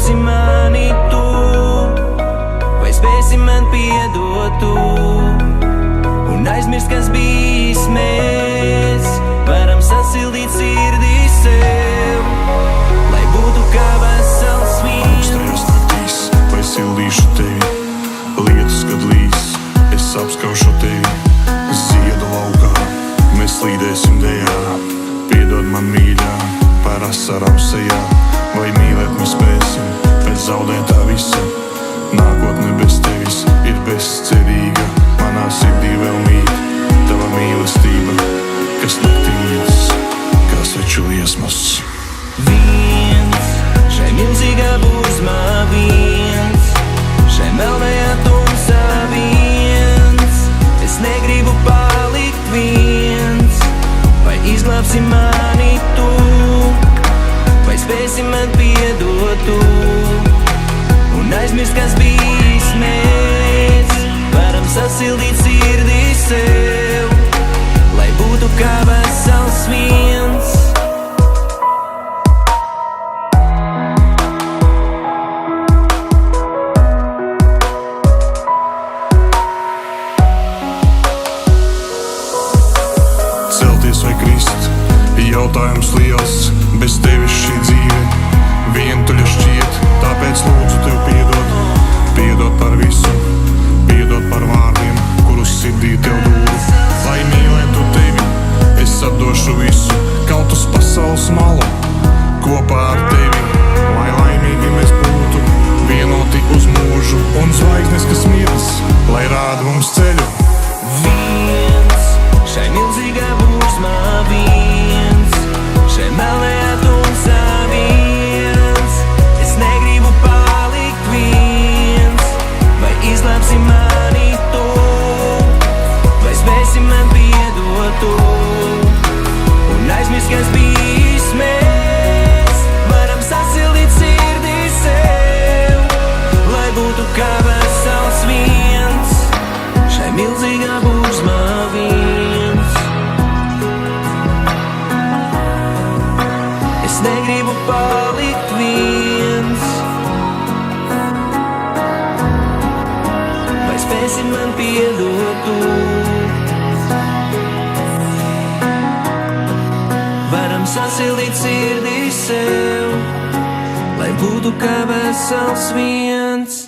izglābsi mani tu, vai spēsi man piedot tu, un aizmirst, kas bijis mēs. Varam sasildīt sirdī sev, lai būtu kā vesels viens. Augstajās naktīs, vai sildīšu tevi, lietus, kad līs, es apskaušu tevi. Ziedu laukā, mēs slīdēsim dejā, piedod man mīļā, par asarām sejā. Vai mīlēt mēs spēsim, pēc zaudētā visa. Nākotne bez tevis ir bezcerīga, manā sirdī vēl mīt tava mīlestība, kas naktī ies, kā sveču liesmas. Viens, šai milzīgā burzmā viens, šai melnajā tumsā viens. Es negribu palikt viens, vai izglābsi mani tu, vai spēsi man piedot tu, un aizmirst, kas bijis mēs. Varam sasildīt sirdī sev, lai būtu kā vesels viens. Celties vai krist, jautājums liels, bez tevis šī dzīve vientuļa šķiet. Tāpēc lūdzu tev piedod, piedod par visu, piedod par vārdiem, kurus sirdī tev dūru. Lai mīlētu tevi, es atdošu visu, kaut uz pasaules malu, kopā ar tevi. Lai laimīgi mēs būtu, vienoti uz mūžu, un zvaigznes, kas miras, lai rāda mums ceļu. Viens, šai milzīgā burzmā viens, šai melnajā tumsā viens. Es negribu palikt viens, vai izglābsi mani tu, vai spēsi man piedot tu, un aizmirst, kas bijis mēs. Varam sasildīt sirdī sev, lai būtu kā vesels viens, šai milzīgā burzmā viens. Es negribu palikt viens, vai spēsi man piedot tu. Varam sasildīt sirdī sev, lai būtu kā vesels viens.